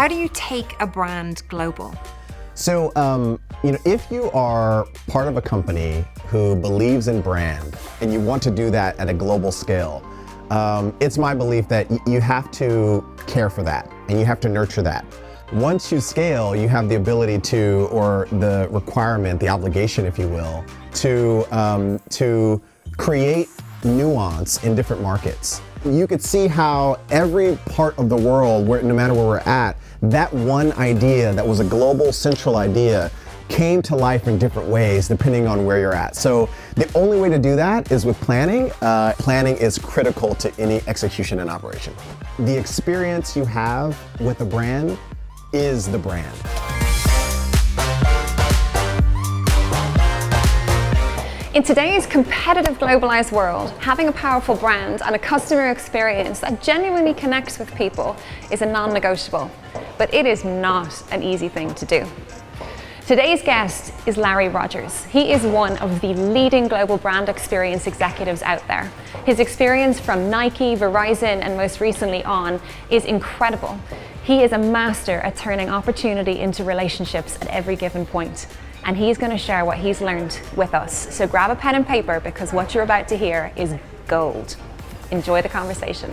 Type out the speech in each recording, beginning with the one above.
how do you take a brand global? So, if you are part of a company who believes in brand and you want to do that at a global scale, it's my belief that you have to care for that and you have to nurture that. Once you scale, you have the ability to, or the requirement, the obligation, if you will, to create nuance in different markets. You could see how every part of the world, no matter where we're at, that one idea that was a global central idea came to life in different ways depending on where you're at. So the only way to do that is with planning. Planning is critical to any execution and operation. The experience you have with a brand is the brand. In today's competitive, globalized world, having a powerful brand and a customer experience that genuinely connects with people is a non-negotiable, but it is not an easy thing to do. Today's guest is Larry Rodgers. He is one of the leading global brand experience executives out there. His experience from Nike, Verizon, and most recently On is incredible. He is a master at turning opportunity into relationships at every given point. And he's going to share what he's learned with us. So grab a pen and paper because what you're about to hear is gold. Enjoy the conversation.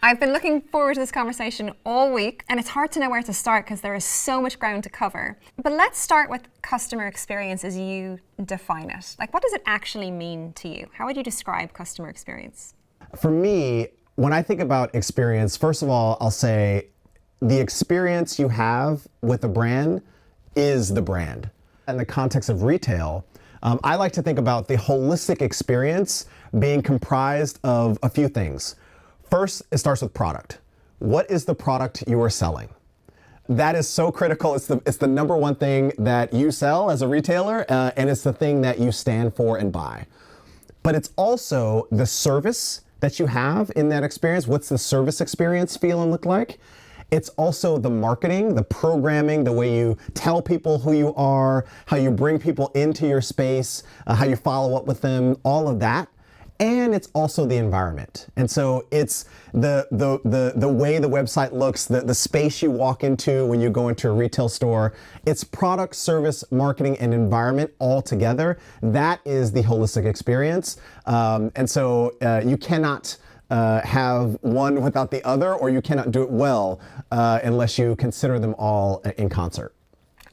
I've been looking forward to this conversation all week, and it's hard to know where to start because there is so much ground to cover. But let's start with customer experience as you define it. Like, what does it actually mean to you? How would you describe customer experience? For me, when I think about experience, first of all, I'll say the experience you have with a brand is the brand. In the context of retail, I like to think about the holistic experience being comprised of a few things. First, it starts with product. What is the product you are selling? That is so critical. It's the number one thing that you sell as a retailer, and it's the thing that you stand for and buy. But it's also the service that you have in that experience. What's the service experience feel and look like? It's also the marketing, the programming, the way you tell people who you are, how you bring people into your space, how you follow up with them, all of that. And it's also the environment. And so it's the way the website looks, the space you walk into when you go into a retail store. It's product, service, marketing, and environment all together. That is the holistic experience. And so you cannot have one without the other, or you cannot do it well unless you consider them all in concert.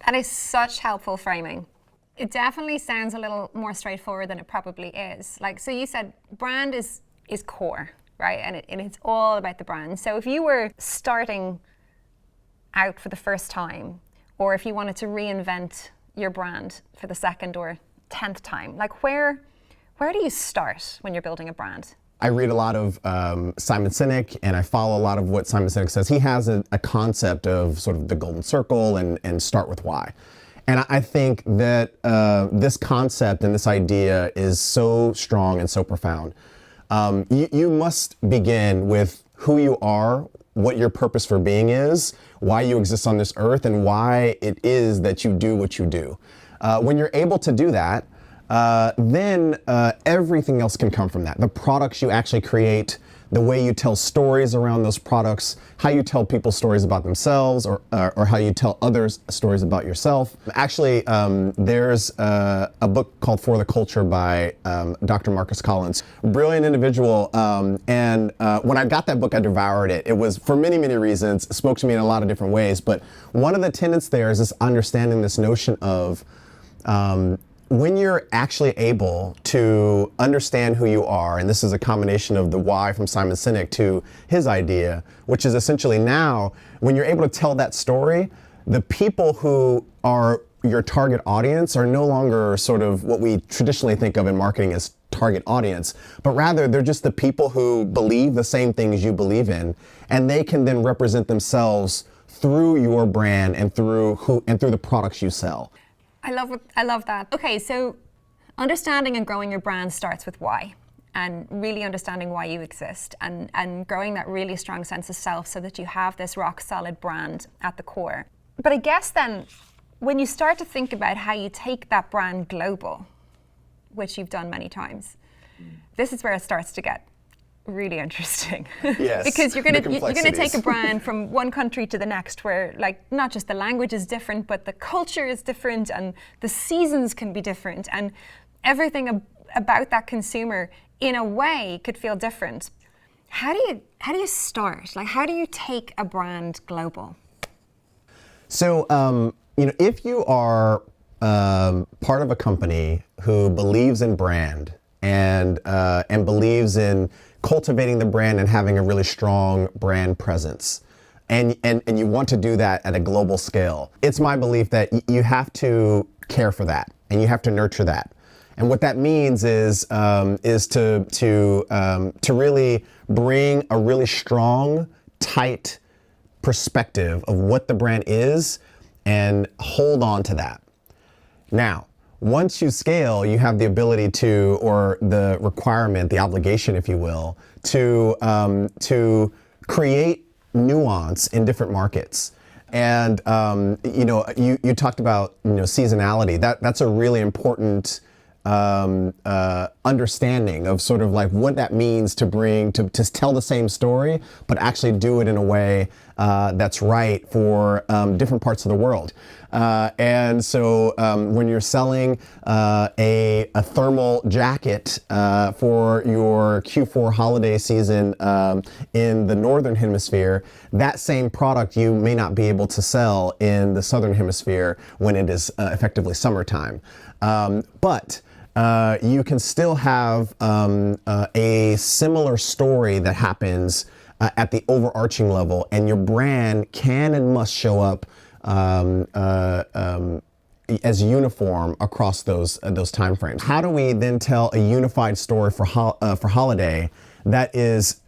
That is such helpful framing. It definitely sounds a little more straightforward than it probably is. Like, so you said brand is core, right? And it's all about the brand. So if you were starting out for the first time, or if you wanted to reinvent your brand for the second or 10th time, like where do you start when you're building a brand? I read a lot of Simon Sinek, and I follow a lot of what Simon Sinek says. He has a concept of sort of the golden circle and start with why. And I think that this concept and this idea is so strong and so profound. You must begin with who you are, what your purpose for being is, why you exist on this earth, and why it is that you do what you do. When you're able to do that, then everything else can come from that. The products you actually create, the way you tell stories around those products, how you tell people stories about themselves, or how you tell others stories about yourself. Actually, there's a book called For the Culture by Dr. Marcus Collins. Brilliant individual, and when I got that book, I devoured it. It was, for many, many reasons, spoke to me in a lot of different ways, but one of the tenets there is this understanding this notion of when you're actually able to understand who you are, and this is a combination of the why from Simon Sinek to his idea, which is essentially now, when you're able to tell that story, the people who are your target audience are no longer sort of what we traditionally think of in marketing as target audience, but rather they're just the people who believe the same things you believe in, and they can then represent themselves through your brand and through the products you sell. I love that. Okay, so understanding and growing your brand starts with why, and really understanding why you exist, and growing that really strong sense of self so that you have this rock solid brand at the core. But I guess then, when you start to think about how you take that brand global, which you've done many times. This is where it starts to get really interesting. Yes, because you're going to take a brand from one country to the next, where like not just the language is different, but the culture is different, and the seasons can be different, and everything about that consumer in a way could feel different. How do you start? Like, how do you take a brand global? So if you are part of a company who believes in brand and believes in cultivating the brand and having a really strong brand presence, and you want to do that at a global scale, it's my belief that you have to care for that and you have to nurture that. And what that means is to really bring a really strong, tight perspective of what the brand is and hold on to that. Now, once you scale, you have the ability to, or the requirement, the obligation, if you will, to create nuance in different markets. And you talked about seasonality. That's a really important understanding of sort of like what that means to tell the same story, but actually do it in a way that's right for different parts of the world. And so when you're selling a thermal jacket for your Q4 holiday season in the Northern Hemisphere, that same product you may not be able to sell in the Southern Hemisphere when it is effectively summertime. But you can still have a similar story that happens at the overarching level, and your brand can and must show up as uniform across those time frames. How do we then tell a unified story for holiday that is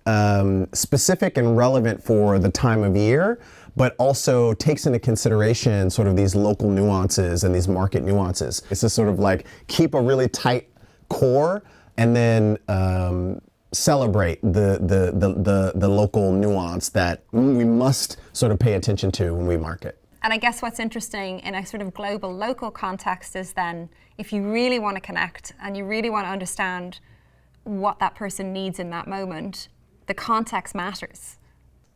specific and relevant for the time of year, but also takes into consideration sort of these local nuances and these market nuances? It's just sort of like keep a really tight core and then celebrate the local nuance that we must sort of pay attention to when we market. And I guess what's interesting in a sort of global local context is then if you really want to connect and you really want to understand what that person needs in that moment, the context matters.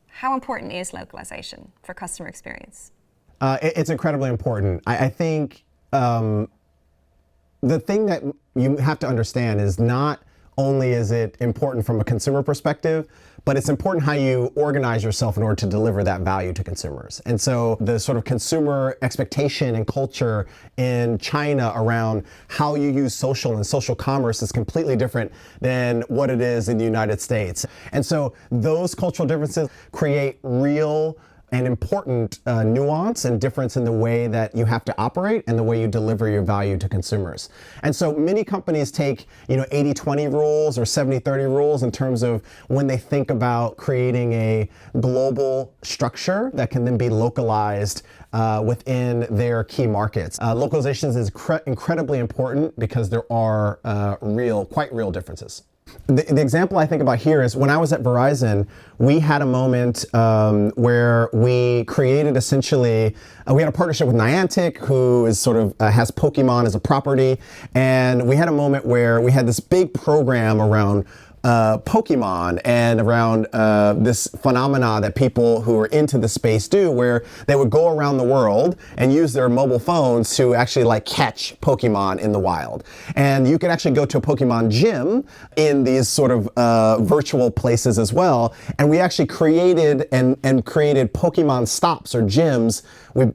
How important is localization for customer experience? It's incredibly important. I think the thing that you have to understand is not only is it important from a consumer perspective, but it's important how you organize yourself in order to deliver that value to consumers. And so the sort of consumer expectation and culture in China around how you use social and social commerce is completely different than what it is in the United States. And so those cultural differences create real and important nuance and difference in the way that you have to operate and the way you deliver your value to consumers. And so many companies take 80-20 rules or 70-30 rules in terms of when they think about creating a global structure that can then be localized within their key markets. Localization is incredibly important because there are quite real differences. The example I think about here is when I was at Verizon, we had a moment where we created essentially, we had a partnership with Niantic, who is sort of has Pokemon as a property, and we had a moment where we had this big program around Pokemon and around this phenomena that people who are into the space do, where they would go around the world and use their mobile phones to actually like catch Pokemon in the wild. And you could actually go to a Pokemon gym in these sort of virtual places as well. And we actually created created Pokemon stops or gyms.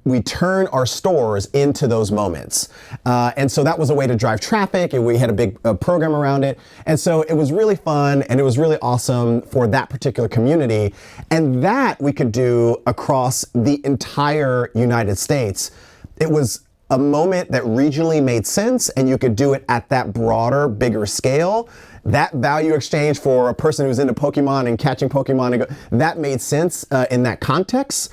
We turn our stores into those moments. And so that was a way to drive traffic, and we had a big program around it. And so it was really fun, and it was really awesome for that particular community. And that we could do across the entire United States. It was a moment that regionally made sense, and you could do it at that broader, bigger scale. That value exchange for a person who's into Pokemon and catching Pokemon, that made sense in that context.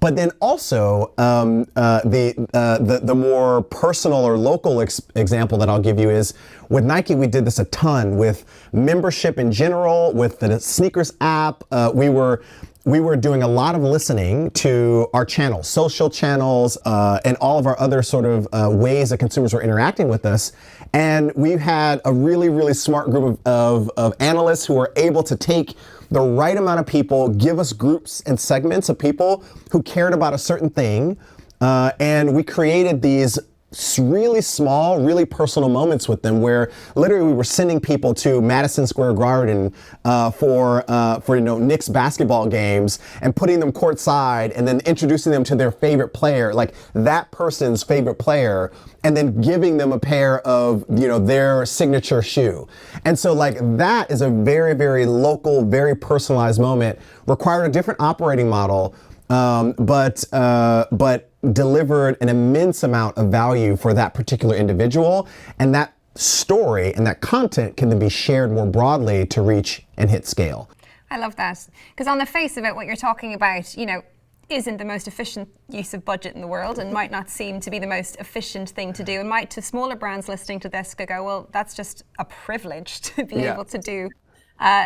But then also the more personal or local example that I'll give you is with Nike. We did this a ton with membership in general, with the sneakers app. We were doing a lot of listening to our channels, social channels, and all of our other sort of ways that consumers were interacting with us. And we had a really, really smart group of analysts who were able to take the right amount of people, give us groups and segments of people who cared about a certain thing. And we created these really small, really personal moments with them where literally we were sending people to Madison Square Garden for Knicks basketball games and putting them courtside and then introducing them to their favorite player, like that person's favorite player, and then giving them a pair of their signature shoe. And so like that is a very, very local, very personalized moment, required a different operating model, but delivered an immense amount of value for that particular individual. And that story and that content can then be shared more broadly to reach and hit scale. I love that. Because on the face of it, what you're talking about, isn't the most efficient use of budget in the world and might not seem to be the most efficient thing to do. And might, to smaller brands listening to this, go, well, that's just a privilege to be able to do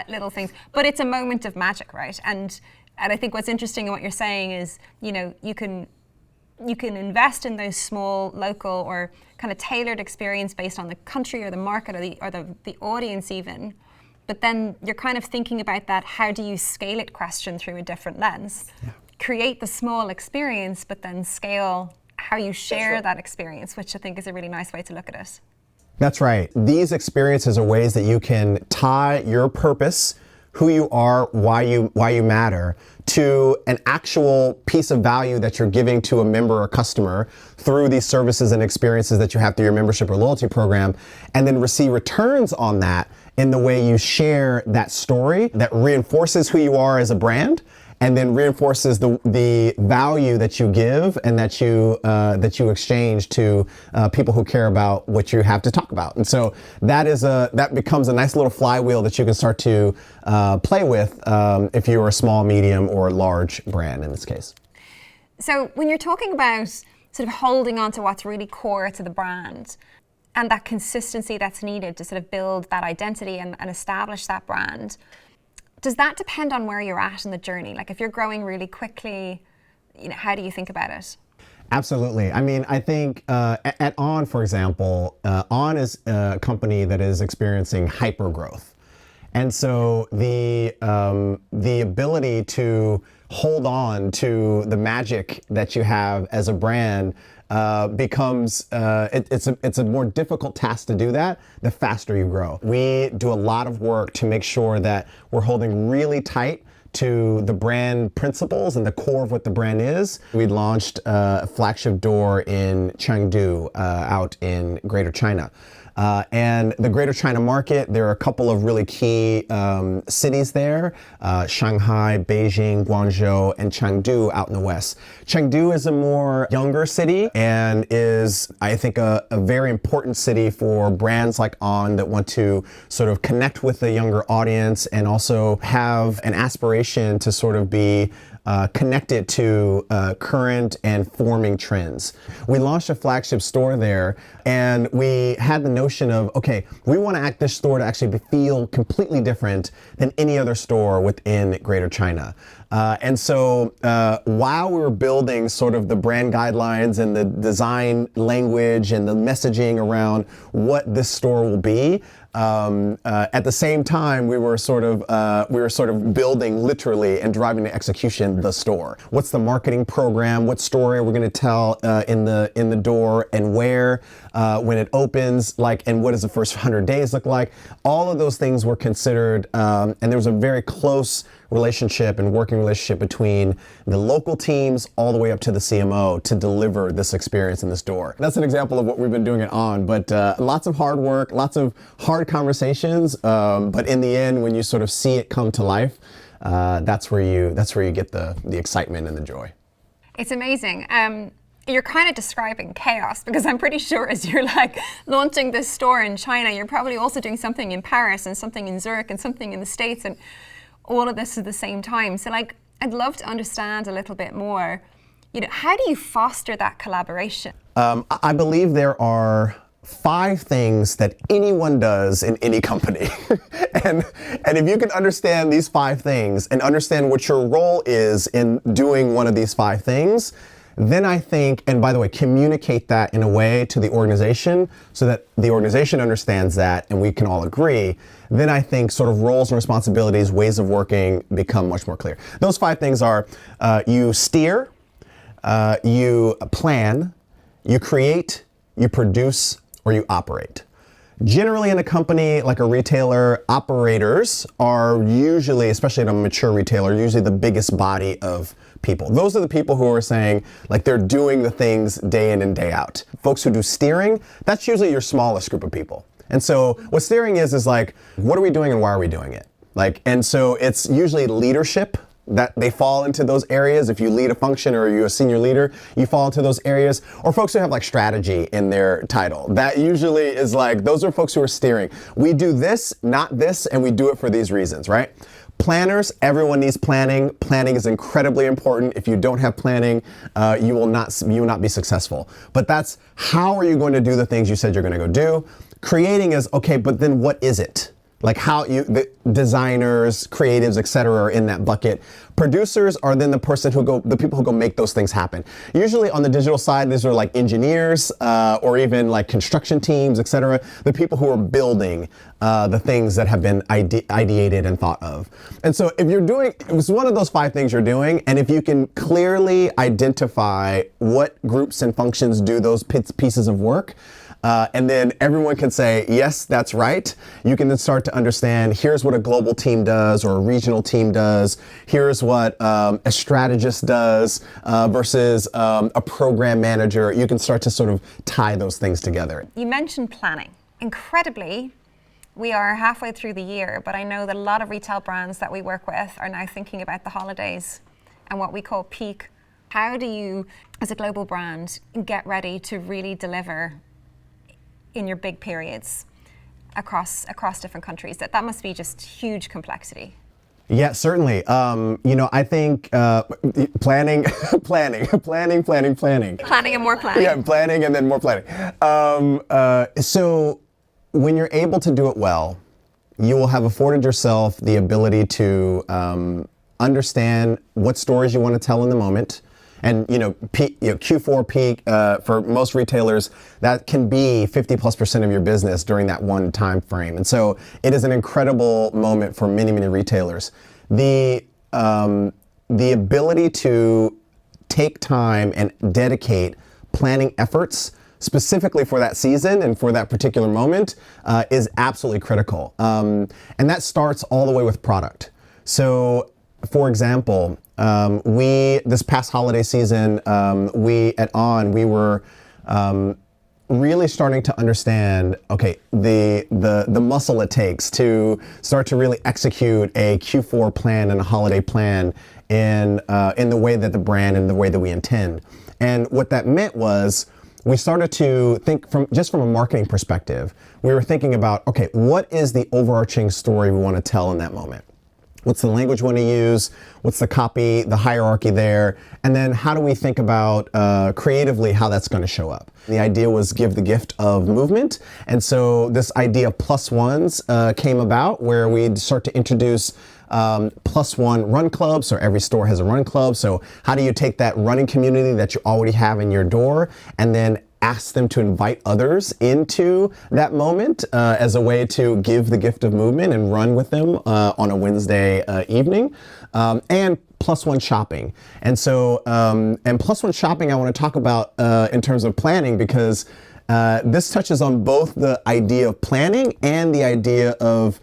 little things. But it's a moment of magic, right? And I think what's interesting in what you're saying is, you can invest in those small, local, or kind of tailored experience based on the country or the market or the audience even. But then you're kind of thinking about that, how do you scale it question through a different lens? Yeah. Create the small experience, but then scale how you share that experience, which I think is a really nice way to look at it. That's right. These experiences are ways that you can tie your purpose, who you are, why you matter, to an actual piece of value that you're giving to a member or customer through these services and experiences that you have through your membership or loyalty program, and then receive returns on that in the way you share that story that reinforces who you are as a brand, and then reinforces the value that you give and that you exchange to people who care about what you have to talk about. And so that becomes a nice little flywheel that you can start to play with if you're a small, medium, or large brand in this case. So when you're talking about sort of holding on to what's really core to the brand and that consistency that's needed to sort of build that identity and establish that brand, does that depend on where you're at in the journey? Like if you're growing really quickly, how do you think about it? Absolutely. I mean, I think at On, for example, On is a company that is experiencing hyper growth. And so the ability to hold on to the magic that you have as a brand becomes it's a more difficult task to do that the faster you grow. We do a lot of work to make sure that we're holding really tight to the brand principles and the core of what the brand is. We launched a flagship door in Chengdu out in Greater China. And the Greater China market, there are a couple of really key cities there, Shanghai, Beijing, Guangzhou, and Chengdu out in the west. Chengdu is a more younger city and is, I think, a very important city for brands like On that want to sort of connect with the younger audience and also have an aspiration to sort of be connected to current and forming trends. We launched a flagship store there, and we had the notion of, okay, we want to this store to actually feel completely different than any other store within Greater China. And so while we were building sort of the brand guidelines and the design language and the messaging around what this store will be, at the same time, we were sort of building literally and driving to execution the store. What's the marketing program? What story are we going to tell in the door and where when it opens? And what does the first 100 days look like? All of those things were considered, and there was a very close relationship and working relationship between the local teams all the way up to the CMO to deliver this experience in this door. That's an example of what we've been doing it On, but lots of hard work, lots of hard conversations, but in the end, when you sort of see it come to life, that's where you get the excitement and the joy. It's amazing. You're kind of describing chaos, because I'm pretty sure as you're launching this store in China, you're probably also doing something in Paris and something in Zurich and something in the States, and all of this at the same time. So I'd love to understand a little bit more, how do you foster that collaboration? I believe there are 5 things that anyone does in any company. and if you can understand these 5 things and understand what your role is in doing one of these 5 things, then I think, and by the way, communicate that in a way to the organization so that the organization understands that and we can all agree, then I think sort of roles and responsibilities, ways of working become much more clear. Those 5 things are you steer, you plan, you create, you produce, or you operate. Generally in a company like a retailer, operators are usually, especially in a mature retailer, usually the biggest body of people. Those are the people who are saying, like, they're doing the things day in and day out. Folks who do steering, that's usually your smallest group of people. And so what steering is like, what are we doing and why are we doing it? Like, and so it's usually leadership that they fall into those areas. If you lead a function or you're a senior leader, you fall into those areas. Or folks who have like strategy in their title. That usually is like, those are folks who are steering. We do this, not this, and we do it for these reasons, right? Planners, everyone needs planning. Planning is incredibly important. If you don't have planning, you will not be successful. But that's how are you going to do the things you said you're going to go do. Creating is, okay, but then what is it? Like how the designers, creatives, et cetera, are in that bucket. Producers are then the people who go make those things happen. Usually on the digital side, these are like engineers or even like construction teams, et cetera. The people who are building the things that have been ideated and thought of. And so if you're doing, it was one of those 5 things you're doing, and if you can clearly identify what groups and functions do those pieces of work, and then everyone can say, yes, that's right. You can then start to understand, here's what a global team does or a regional team does. Here's what a strategist does versus a program manager. You can start to sort of tie those things together. You mentioned planning. Incredibly, we are halfway through the year, but I know that a lot of retail brands that we work with are now thinking about the holidays and what we call peak. How do you, as a global brand, get ready to really deliver in your big periods across different countries? That must be just huge complexity. Yeah, certainly. I think planning. Planning and more planning. Yeah, planning and then more planning. So when you're able to do it well, you will have afforded yourself the ability to understand what stories you want to tell in the moment. And Q4 peak for most retailers, that can be 50+% of your business during that one time frame. And so it is an incredible moment for many, many retailers. The ability to take time and dedicate planning efforts specifically for that season and for that particular moment is absolutely critical. And that starts all the way with product. So, for example, this past holiday season, we at On, we were really starting to understand, okay, the muscle it takes to start to really execute a Q4 plan and a holiday plan in the way that the brand and the way that we intend. And what that meant was we started to think from a marketing perspective. We were thinking about, okay, what is the overarching story we want to tell in that moment? What's the language we want to use? What's the copy, the hierarchy there? And then how do we think about creatively how that's going to show up? The idea was give the gift of movement. And so this idea of +1s came about where we'd start to introduce +1 run clubs. So every store has a run club. So how do you take that running community that you already have in your door and then ask them to invite others into that moment as a way to give the gift of movement and run with them on a Wednesday evening, and +1 shopping. And so, and +1 shopping I want to talk about in terms of planning because this touches on both the idea of planning and the idea of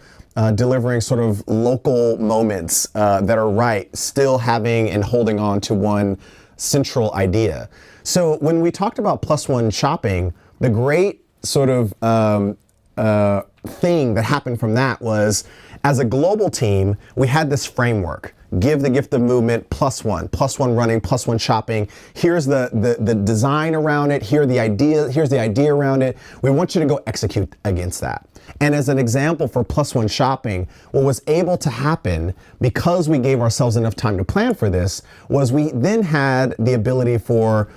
delivering sort of local moments that are right, still having and holding on to one central idea. So when we talked about +1 shopping, the great sort of thing that happened from that was, as a global team, we had this framework. Give the gift of movement, +1 running, +1 shopping. Here's the design around it. Here's the idea around it. We want you to go execute against that. And as an example for +1 shopping, what was able to happen because we gave ourselves enough time to plan for this was we then had the ability for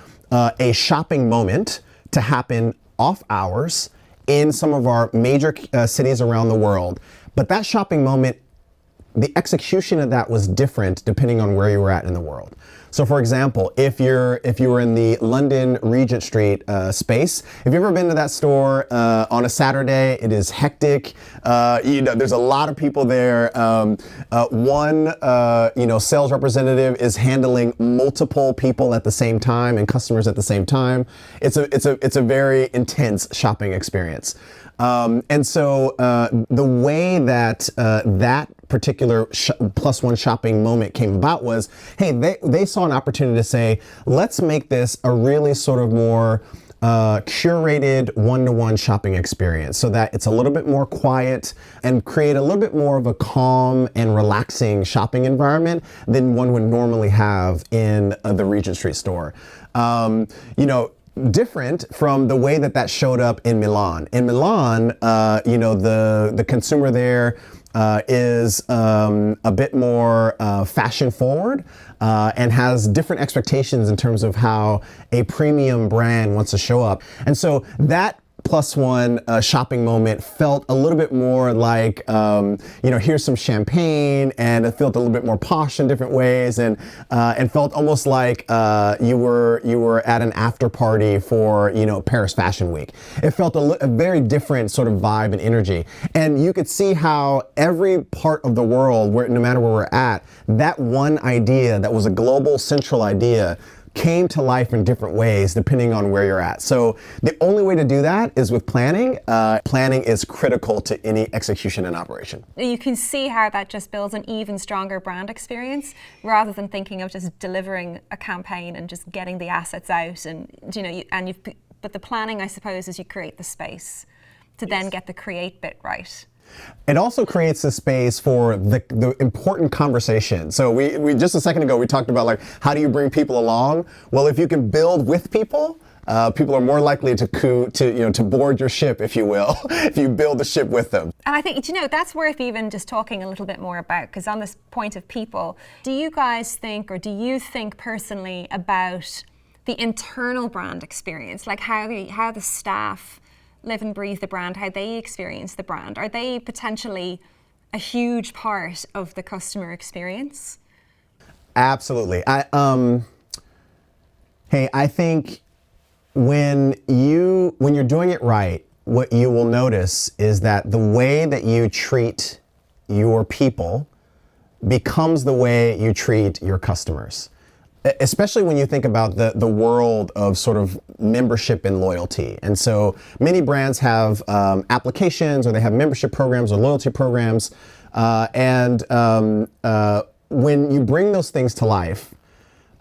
a shopping moment to happen off hours in some of our major cities around the world. But that shopping moment the execution of that was different depending on where you were at in the world. So for example, if you were in the London Regent Street space, if you've ever been to that store on a Saturday, it is hectic. There's a lot of people there. One sales representative is handling multiple people at the same time and customers at the same time. It's a very intense shopping experience. And so the way that that particular plus one shopping moment came about was, hey, they saw an opportunity to say, let's make this a really sort of more curated one-to-one shopping experience so that it's a little bit more quiet and create a little bit more of a calm and relaxing shopping environment than one would normally have in the Regent Street store. Different from the way that showed up in Milan. In Milan, the consumer there is a bit more fashion forward and has different expectations in terms of how a premium brand wants to show up. And so that plus one shopping moment felt a little bit more like, here's some champagne, and it felt a little bit more posh in different ways, and felt almost like you were at an after party for Paris Fashion Week. It felt a very different sort of vibe and energy, and you could see how every part of the world, no matter where we're at, that one idea that was a global central idea came to life in different ways depending on where you're at. So the only way to do that is with planning. Planning is critical to any execution and operation. You can see how that just builds an even stronger brand experience rather than thinking of just delivering a campaign and just getting the assets out. And but the planning, I suppose, is you create the space to then get the create bit right. It also creates a space for the important conversation. So we just a second ago we talked about how do you bring people along? Well, if you can build with people, people are more likely to board your ship, if you will, if you build the ship with them. And I think that's worth even just talking a little bit more about, because on this point of people, do you think personally about the internal brand experience, like how the staff live and breathe the brand, how they experience the brand? Are they potentially a huge part of the customer experience? Absolutely. I think when you're doing it right, what you will notice is that the way that you treat your people becomes the way you treat your customers. Especially when you think about the world of sort of membership and loyalty. And so many brands have applications, or they have membership programs or loyalty programs. When you bring those things to life,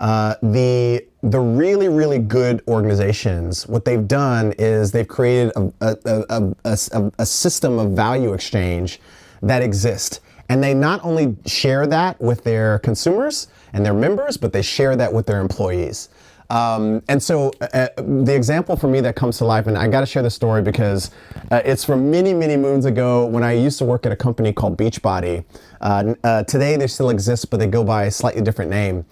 the really, really good organizations, what they've done is they've created a system of value exchange that exists. And they not only share that with their consumers and their members, but they share that with their employees. And so the example for me that comes to life, and I got to share the story because it's from many, many moons ago when I used to work at a company called Beachbody. Today they still exist, but they go by a slightly different name.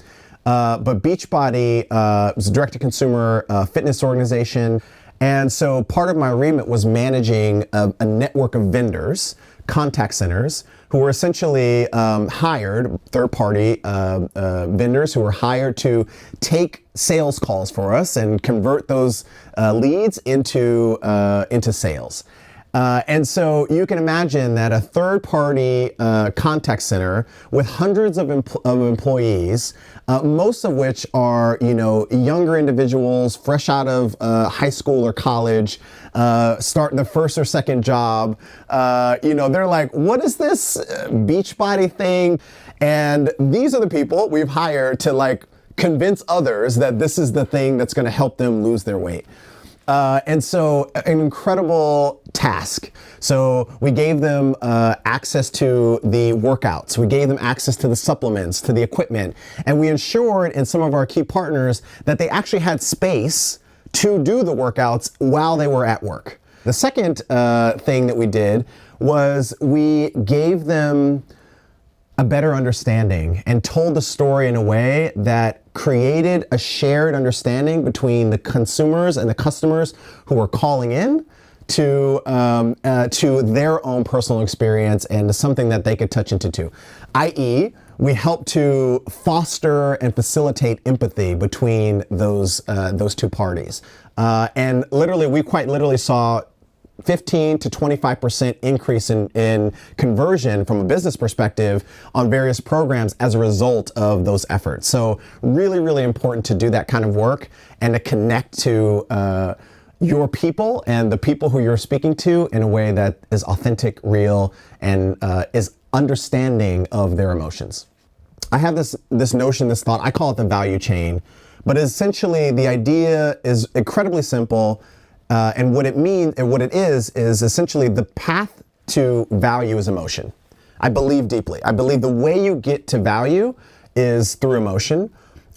But Beachbody was a direct-to-consumer fitness organization. And so part of my remit was managing a network of vendors, contact centers, who were essentially hired, third-party vendors who were hired to take sales calls for us and convert those leads into sales. And so you can imagine that a third-party contact center with hundreds of employees, most of which are younger individuals fresh out of high school or college, starting their first or second job. They're like, what is this Beachbody thing? And these are the people we've hired to convince others that this is the thing that's going to help them lose their weight. And so an incredible task. So we gave them access to the workouts. We gave them access to the supplements, to the equipment. And we ensured in some of our key partners that they actually had space to do the workouts while they were at work. The second thing that we did was we gave them a better understanding and told the story in a way that created a shared understanding between the consumers and the customers who were calling in to their own personal experience and to something that they could touch into too. I.e., we help to foster and facilitate empathy between those two parties. And literally, we quite literally saw 15 to 25% increase in conversion from a business perspective on various programs as a result of those efforts. So really, really important to do that kind of work and to connect to your people and the people who you're speaking to in a way that is authentic, real, and is understanding of their emotions. I have this notion, this thought, I call it the value chain, but essentially the idea is incredibly simple. And what it means and what it is essentially the path to value is emotion. I believe deeply. I believe the way you get to value is through emotion,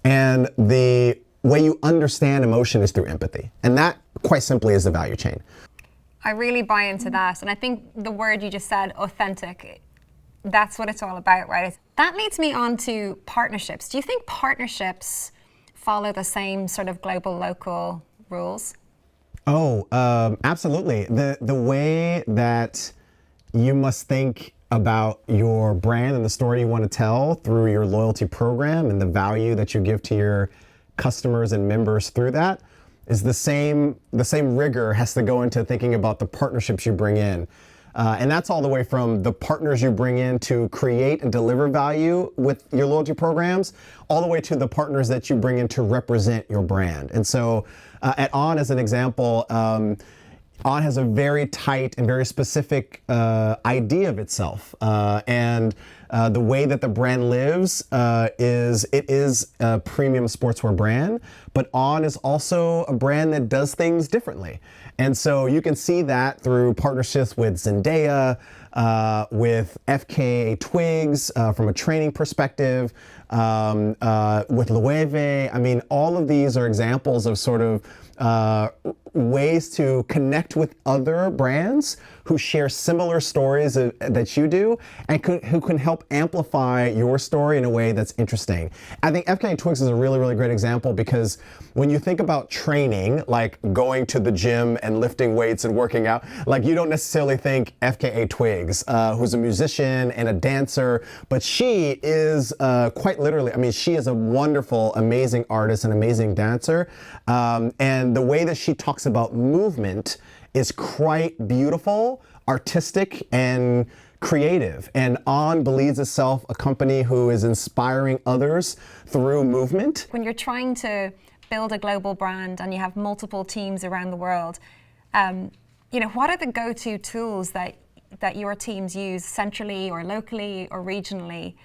and the way you understand emotion is through empathy. And that, quite simply, is the value chain. I really buy into that. And I think the word you just said, authentic, that's what it's all about, right? That leads me on to partnerships. Do you think partnerships follow the same sort of global, local rules? Oh, absolutely. The way that you must think about your brand and the story you want to tell through your loyalty program and the value that you give to your customers and members through that is the same rigor has to go into thinking about the partnerships you bring in. And that's all the way from the partners you bring in to create and deliver value with your loyalty programs, all the way to the partners that you bring in to represent your brand. And so at On, as an example, On has a very tight and very specific idea of itself. And the way that the brand lives is a premium sportswear brand, but On is also a brand that does things differently. And so you can see that through partnerships with Zendaya, with FKA Twigs from a training perspective, with Loewe. I mean, all of these are examples of sort of ways to connect with other brands who share similar stories that you do and who can help amplify your story in a way that's interesting. I think FKA Twigs is a really, really great example because when you think about training, like going to the gym and lifting weights and working out, like you don't necessarily think FKA Twigs, who's a musician and a dancer, but she is quite literally, I mean, she is a wonderful, amazing artist and amazing dancer. And the way that she talks about movement is quite beautiful, artistic, and creative. And On believes itself a company who is inspiring others through movement. When you're trying to build a global brand and you have multiple teams around the world, what are the go-to tools that your teams use centrally or locally or regionally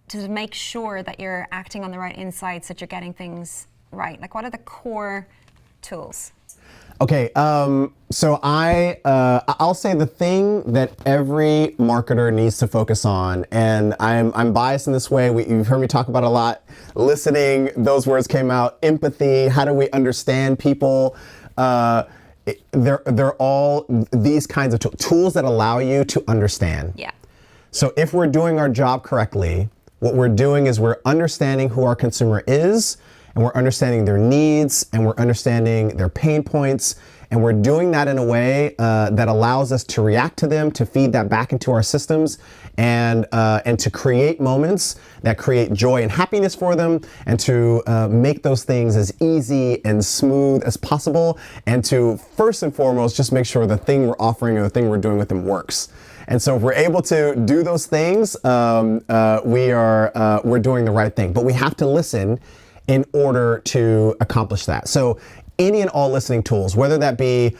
to make sure that you're acting on the right insights, that you're getting things right? Like, what are the core tools? Okay, so I'll say the thing that every marketer needs to focus on, and I'm biased in this way. You've heard me talk about it a lot. Listening, those words came out. Empathy. How do we understand people? They're all these kinds of tools that allow you to understand. Yeah. So if we're doing our job correctly, what we're doing is we're understanding who our consumer is, and we're understanding their needs, and we're understanding their pain points, and we're doing that in a way that allows us to react to them, to feed that back into our systems, and to create moments that create joy and happiness for them, and to make those things as easy and smooth as possible, and to first and foremost just make sure the thing we're offering or the thing we're doing with them works. And so if we're able to do those things, we're doing the right thing. But we have to listen in order to accomplish that. So any and all listening tools, whether that be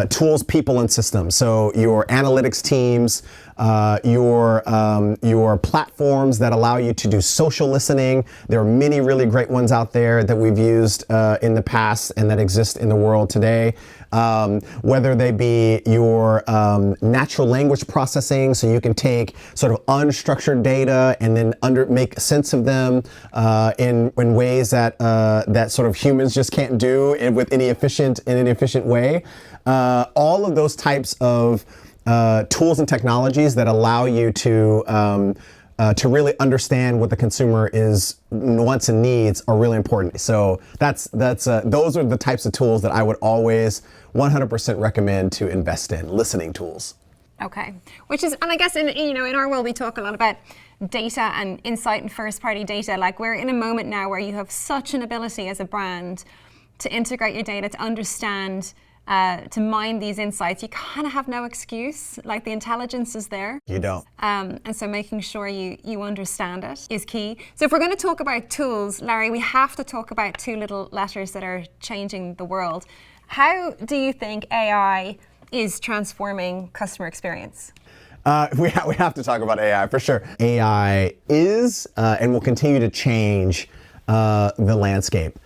tools, people, and systems. So your analytics teams, your platforms that allow you to do social listening. There are many really great ones out there that we've used in the past and that exist in the world today. Whether they be your natural language processing, so you can take sort of unstructured data and then make sense of them in ways that that sort of humans just can't do with any efficient way. All of those types of tools and technologies that allow you to to really understand what the consumer wants and needs are really important. So those are the types of tools that I would always 100% recommend to invest in, listening tools. Okay, which is, and I guess in our world we talk a lot about data and insight and first-party data. Like, we're in a moment now where you have such an ability as a brand to integrate your data, to understand, to mine these insights. You kind of have no excuse. Like, the intelligence is there. You don't. And so making sure you understand it is key. So if we're going to talk about tools, Larry, we have to talk about two little letters that are changing the world. How do you think AI is transforming customer experience? We have to talk about AI for sure. AI is and will continue to change the landscape.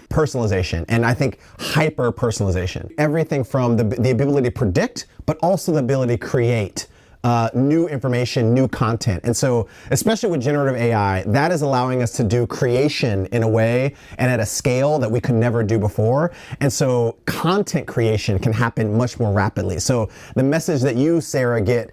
Personalization, and I think hyper personalization. Everything from the ability to predict, but also the ability to create new information, new content. And so, especially with generative AI, that is allowing us to do creation in a way and at a scale that we could never do before. And so content creation can happen much more rapidly. So the message that you, Sarah, get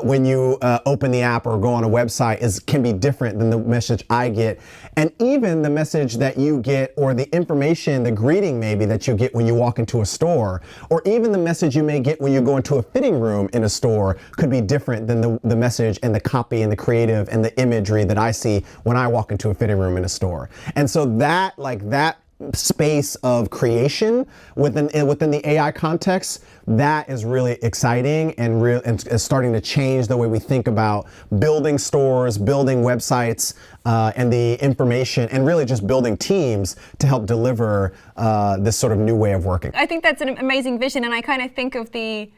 when you open the app or go on a website can be different than the message I get. And even the message that you get, or the information, the greeting maybe that you get when you walk into a store, or even the message you may get when you go into a fitting room in a store could be different than the message and the copy and the creative and the imagery that I see when I walk into a fitting room in a store. And so that space of creation within the AI context, that is really exciting and starting to change the way we think about building stores, building websites, and the information, and really just building teams to help deliver this sort of new way of working. I think that's an amazing vision, and I kind of think of the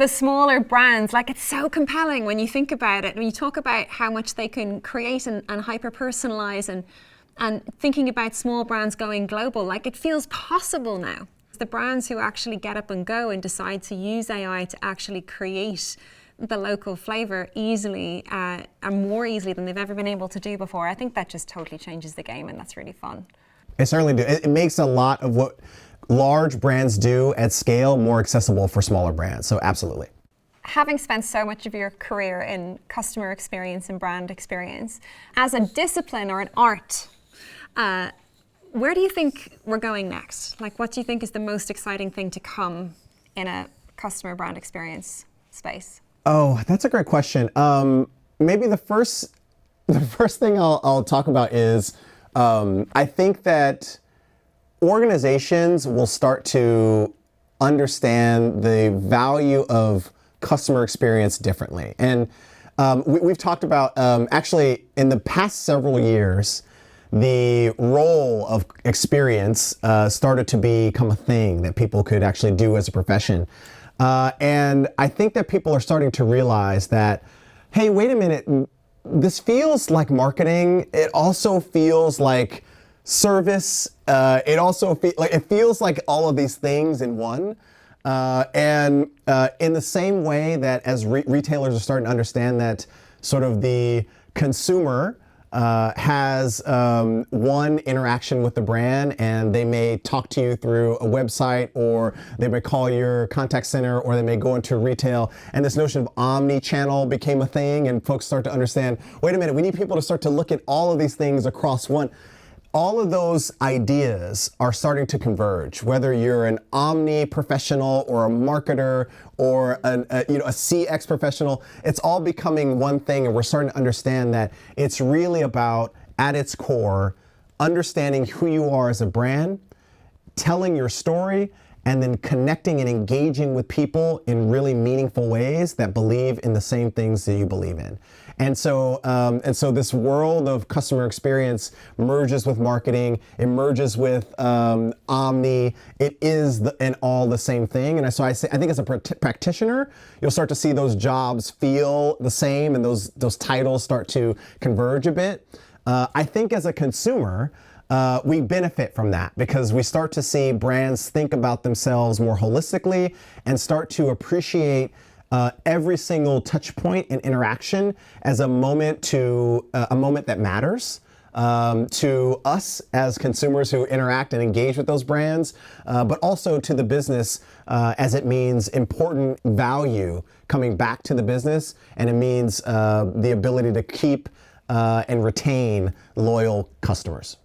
smaller brands, like, it's so compelling when you think about it, when you talk about how much they can create and hyper-personalize and thinking about small brands going global. Like, it feels possible now. The brands who actually get up and go and decide to use AI to actually create the local flavor easily and more easily than they've ever been able to do before, I think that just totally changes the game, and that's really fun. It certainly does. It makes a lot of what large brands do at scale more accessible for smaller brands. So absolutely. Having spent so much of your career in customer experience and brand experience, as a discipline or an art, where do you think we're going next? Like, what do you think is the most exciting thing to come in a customer brand experience space? Oh, that's a great question. Maybe the first thing I'll talk about is I think that organizations will start to understand the value of customer experience differently. And we've talked about, actually, in the past several years, the role of experience started to become a thing that people could actually do as a profession. And I think that people are starting to realize that, hey, wait a minute, this feels like marketing. It also feels like service. It feels like all of these things in one. And in the same way that as retailers are starting to understand that sort of the consumer has one interaction with the brand, and they may talk to you through a website, or they may call your contact center, or they may go into retail, and this notion of omni-channel became a thing, and folks start to understand, wait a minute, we need people to start to look at all of these things across one. All of those ideas are starting to converge, whether you're an omni professional or a marketer or a CX professional. It's all becoming one thing, and we're starting to understand that it's really about, at its core, understanding who you are as a brand, telling your story, and then connecting and engaging with people in really meaningful ways that believe in the same things that you believe in. And so this world of customer experience merges with marketing, it merges with omni. It is all the same thing. And so I think as a practitioner, you'll start to see those jobs feel the same, and those titles start to converge a bit. I think as a consumer, we benefit from that, because we start to see brands think about themselves more holistically and start to appreciate every single touch point and interaction as a moment that matters. to us as consumers who interact and engage with those brands, but also to the business as it means important value coming back to the business, and it means the ability to keep and retain loyal customers.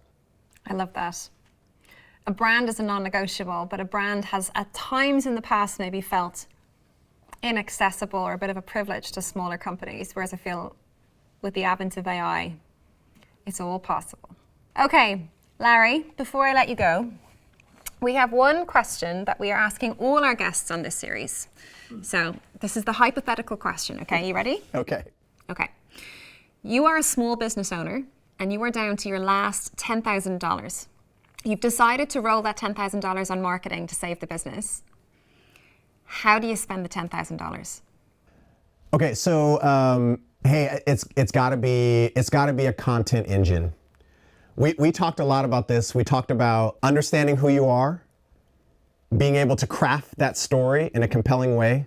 I love that. A brand is a non-negotiable, but a brand has at times in the past maybe felt inaccessible or a bit of a privilege to smaller companies, whereas I feel with the advent of AI, it's all possible. Okay, Larry, before I let you go, we have one question that we are asking all our guests on this series. So this is the hypothetical question, okay? You ready? Okay. Okay. You are a small business owner and you are down to your last $10,000. You've decided to roll that $10,000 on marketing to save the business. How do you spend the $10,000? Okay, so hey, it's got to be a content engine. We talked a lot about this. We talked about understanding who you are, being able to craft that story in a compelling way,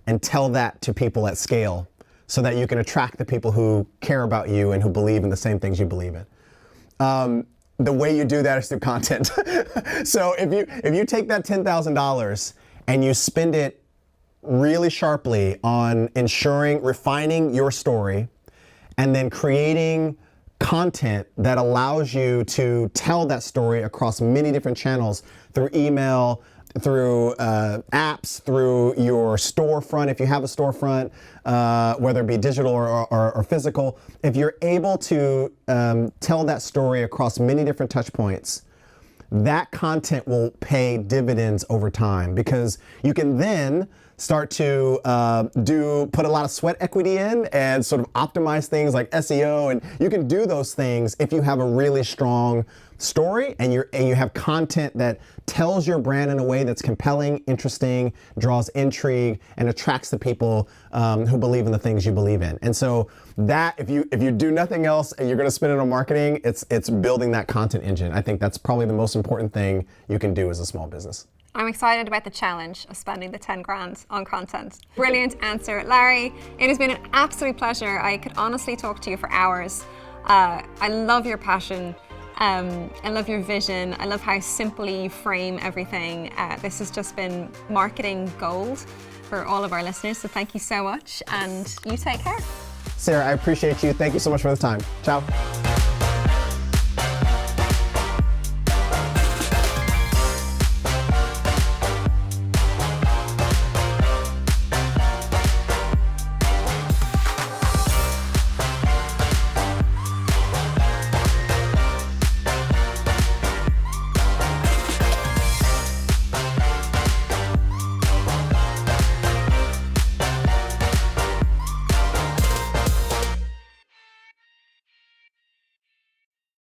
and tell that to people at scale, so that you can attract the people who care about you and who believe in the same things you believe in. The way you do that is through content. So if you take that $10,000 and you spend it really sharply on refining your story, and then creating content that allows you to tell that story across many different channels, through email, through apps, through your storefront, if you have a storefront, whether it be digital or physical. If you're able to tell that story across many different touch points, that content will pay dividends over time, because you can then start to put a lot of sweat equity in and sort of optimize things like SEO, and you can do those things if you have a really strong story and you have content that tells your brand in a way that's compelling, interesting, draws intrigue, and attracts the people who believe in the things you believe in. And so that, if you do nothing else and you're going to spend it on marketing, it's building that content engine. I think that's probably the most important thing you can do as a small business. I'm excited about the challenge of spending the 10 grand on content. Brilliant answer. Larry, it has been an absolute pleasure. I could honestly talk to you for hours. I love your passion. I love your vision. I love how simply you frame everything. This has just been marketing gold for all of our listeners. So thank you so much, and you take care. Sarah, I appreciate you. Thank you so much for the time. Ciao.